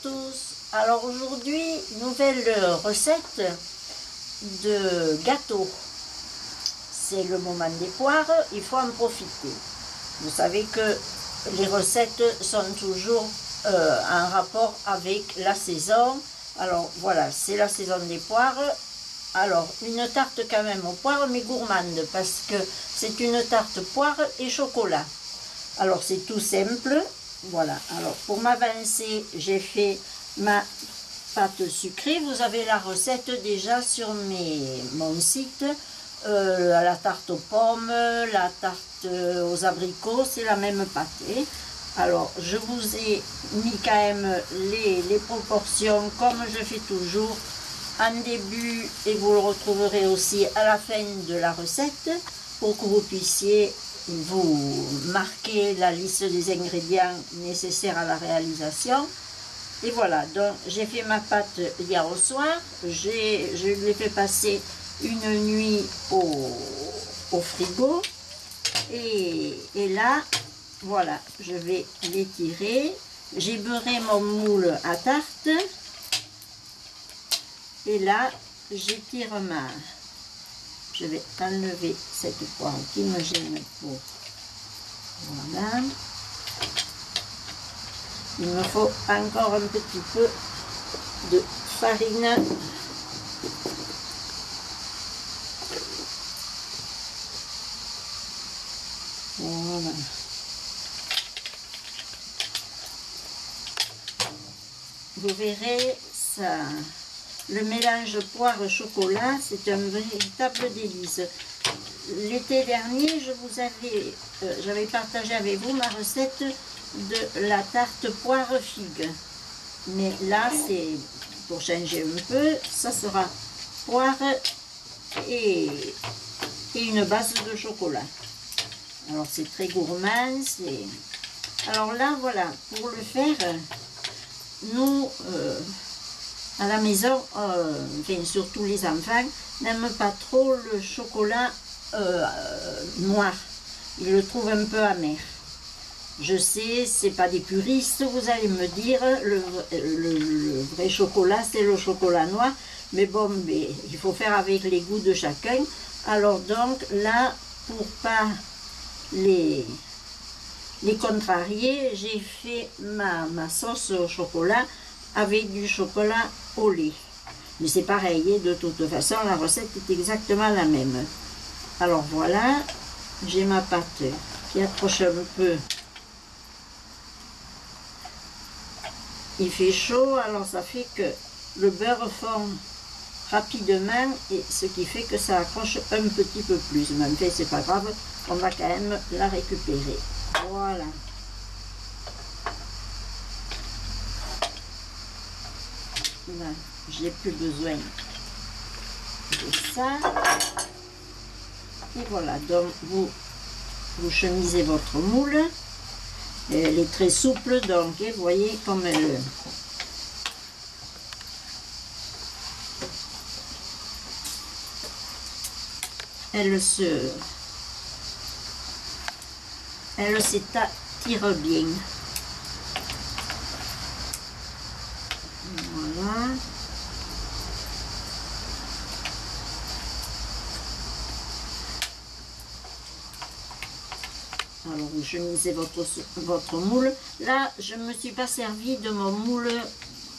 tous. Alors aujourd'hui, nouvelle recette de gâteau. C'est le moment des poires, il faut en profiter. Vous savez que les recettes sont toujours en rapport avec la saison. Alors voilà, c'est la saison des poires. Alors une tarte quand même aux poires, mais gourmande, parce que c'est une tarte poire et chocolat. Alors c'est tout simple. Voilà, alors pour m'avancer, j'ai fait ma pâte sucrée. Vous avez la recette déjà sur mon site. La tarte aux pommes, la tarte aux abricots, c'est la même pâte. Alors je vous ai mis quand même les proportions comme je fais toujours en début, et vous le retrouverez aussi à la fin de la recette pour que vous puissiez vous marquer la liste des ingrédients nécessaires à la réalisation. Et voilà, donc j'ai fait ma pâte hier au soir, je l'ai fait passer une nuit au frigo, et là, voilà, je vais l'étirer. J'ai beurré mon moule à tarte, et là, j'étire je vais enlever cette poire qui me gêne pour. Voilà. Il me faut encore un petit peu de farine. Voilà. Vous verrez, ça. Le mélange poire-chocolat, c'est un véritable délice. L'été dernier, j'avais partagé avec vous ma recette de la tarte poire-figue. Mais là, c'est pour changer un peu, ça sera poire et une base de chocolat. Alors, c'est très gourmand. Alors là, voilà, pour le faire, nous... à la maison, enfin, surtout les enfants, n'aiment pas trop le chocolat noir. Ils le trouvent un peu amer. Je sais, c'est pas des puristes, vous allez me dire, le vrai chocolat, c'est le chocolat noir. Mais bon, il faut faire avec les goûts de chacun. Alors donc, là, pour pas les contrarier, j'ai fait ma sauce au chocolat avec du chocolat au lait. Mais c'est pareil, de toute façon, la recette est exactement la même. Alors voilà, j'ai ma pâte qui approche un peu. Il fait chaud, alors ça fait que le beurre fond rapidement, et ce qui fait que ça accroche un petit peu plus. Mais en fait, c'est pas grave, on va quand même la récupérer. Voilà. Là, j'ai plus besoin de ça. Et voilà, donc vous chemisez votre moule. Elle est très souple, donc vous voyez comme elle s'étire bien. Voilà. Alors vous chemisez votre moule. Là, je ne me suis pas servi de mon moule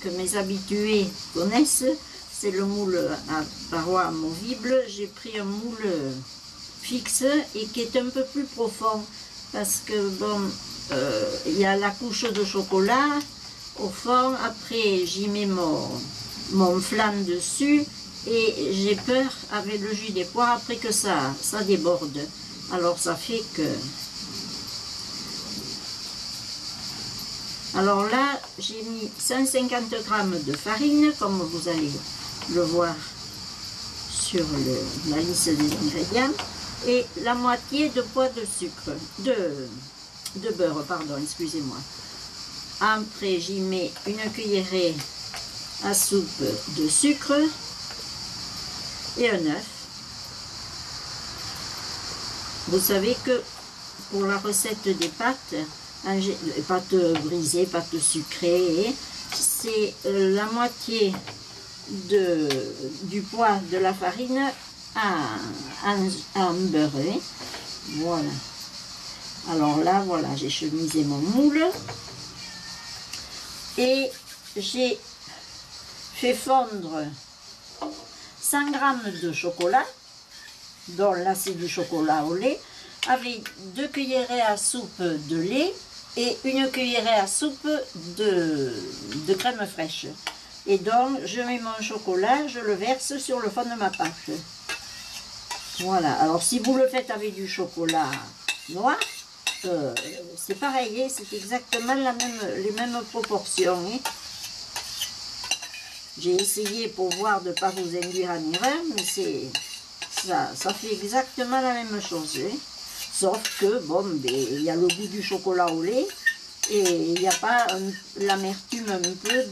que mes habitués connaissent. C'est le moule à parois amovibles. J'ai pris un moule fixe et qui est un peu plus profond. Parce que bon, il y a la couche de chocolat au fond, après j'y mets mon flan dessus, et j'ai peur avec le jus des poires après que ça déborde. Alors ça fait que... Alors là, j'ai mis 150 g de farine, comme vous allez le voir sur la liste des ingrédients, et la moitié de poids de sucre, de beurre, pardon, excusez-moi. Après, j'y mets une cuillerée à soupe de sucre et un œuf. Vous savez que pour la recette des pâtes brisées, pâtes sucrées, c'est la moitié du poids de la farine à beurrer. Voilà. Alors là, voilà, j'ai chemisé mon moule et j'ai fait fondre 100 g de chocolat, dont là c'est du chocolat au lait, avec 2 cuillerées à soupe de lait et 1 cuillerée à soupe de crème fraîche. Et donc, je mets mon chocolat, je le verse sur le fond de ma pâte. Voilà. Alors, si vous le faites avec du chocolat noir, c'est pareil, hein, c'est exactement les mêmes proportions. Hein. J'ai essayé pour voir de ne pas vous induire en erreur, mais ça fait exactement la même chose. Hein. Sauf que, bon, il y a le goût du chocolat au lait et il n'y a pas l'amertume un peu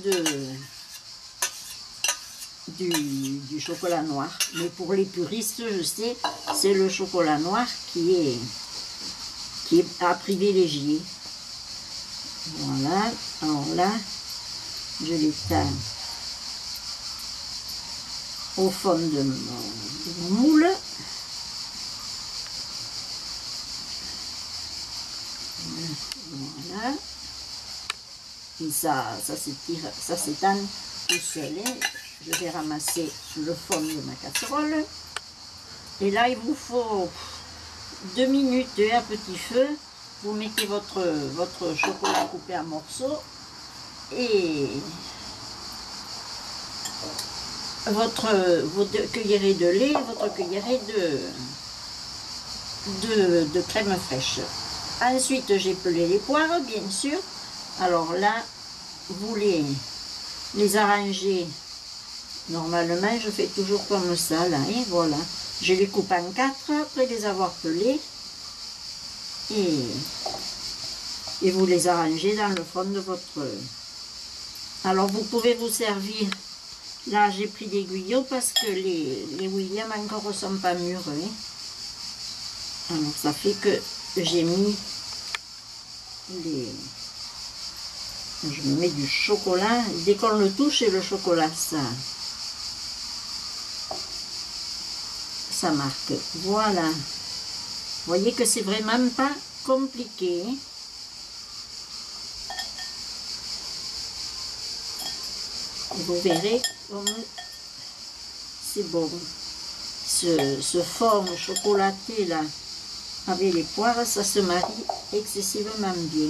du chocolat noir. Mais pour les puristes, je sais, c'est le chocolat noir qui est à privilégier. Voilà, alors là, je l'éteins au fond de mon moule. Voilà. Et ça s'étend tout seul. Je vais ramasser le fond de ma casserole. Et là, il vous faut 2 minutes à petit feu. Vous mettez votre chocolat coupé en morceaux et vos 2 cuillerées de lait, votre cuillerée de crème fraîche. Ensuite, j'ai pelé les poires, bien sûr. Alors là, vous les arrangez. Normalement, je fais toujours comme ça, là, et voilà. Je les coupe en 4 après les avoir pelés. Et vous les arrangez dans le fond de votre... Alors, vous pouvez vous servir... Là, j'ai pris des guyos parce que les William encore ne sont pas mûrs. Hein. Alors, ça fait que j'ai mis je mets du chocolat. Dès qu'on le touche, et le chocolat, ça marque. Voilà. Vous voyez que c'est vraiment pas compliqué. Vous verrez comme c'est bon. Ce fond chocolaté là, avec les poires, ça se marie excessivement bien.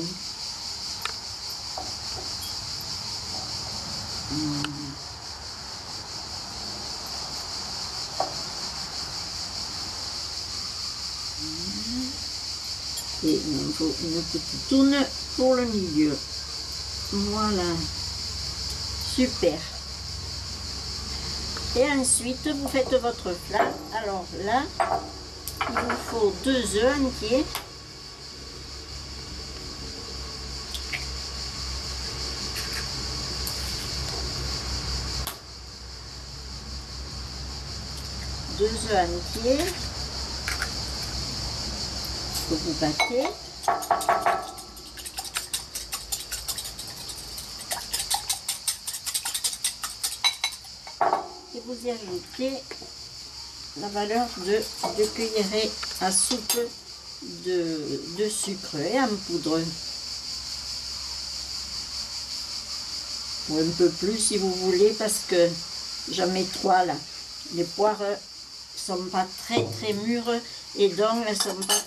Et il faut une petite tourne pour le milieu. Voilà. Super. Et ensuite, vous faites votre plat. Alors là, il vous faut 2 œufs entiers. Deux œufs entiers que vous battez. Et vous y ajoutez la valeur de 2 cuillerées à soupe de sucre et en poudre. Ou un peu plus si vous voulez, parce que j'en mets 3 là. Les poires sont pas très mûres et donc elles sont pas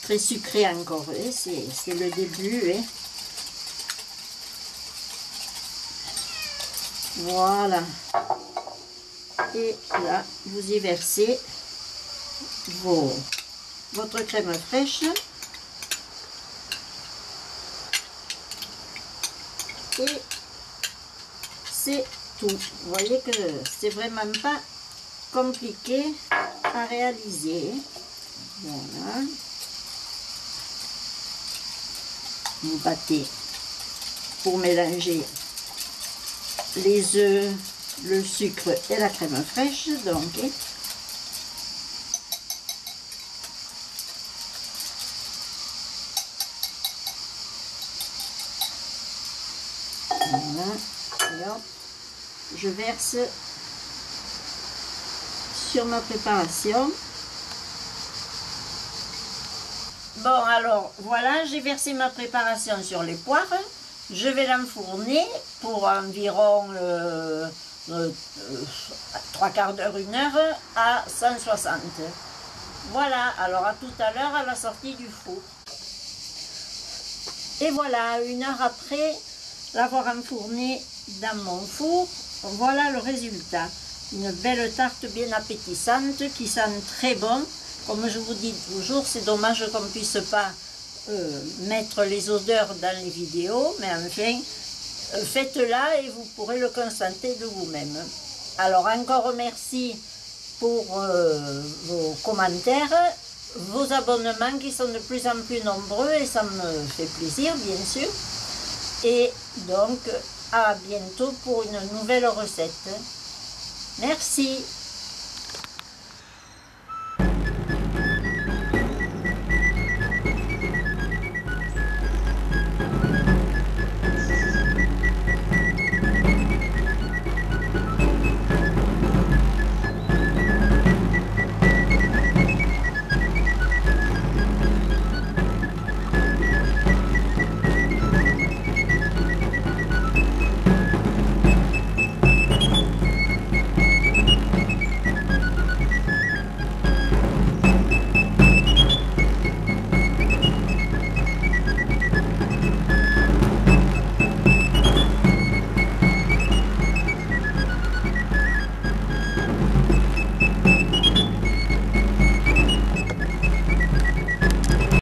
très sucrées encore. C'est le début. Hein. Voilà. Et là, vous y versez votre crème fraîche. Et c'est tout. Vous voyez que c'est vraiment pas compliqué à réaliser. Voilà. Vous battez pour mélanger les œufs, le sucre et la crème fraîche. Donc, je verse sur ma préparation. Bon, alors voilà, j'ai versé ma préparation sur les poires. Je vais l'enfourner pour environ 3 quarts d'heure, 1 heure à 160. Voilà, alors à tout à l'heure à la sortie du four. Et voilà, 1 heure après l'avoir enfourné dans mon four, voilà le résultat. Une belle tarte bien appétissante qui sent très bon. Comme je vous dis toujours, c'est dommage qu'on ne puisse pas mettre les odeurs dans les vidéos, mais enfin, faites-la et vous pourrez le constater de vous-même. Alors encore merci pour vos commentaires, vos abonnements qui sont de plus en plus nombreux et ça me fait plaisir bien sûr. Et donc à bientôt pour une nouvelle recette. Merci.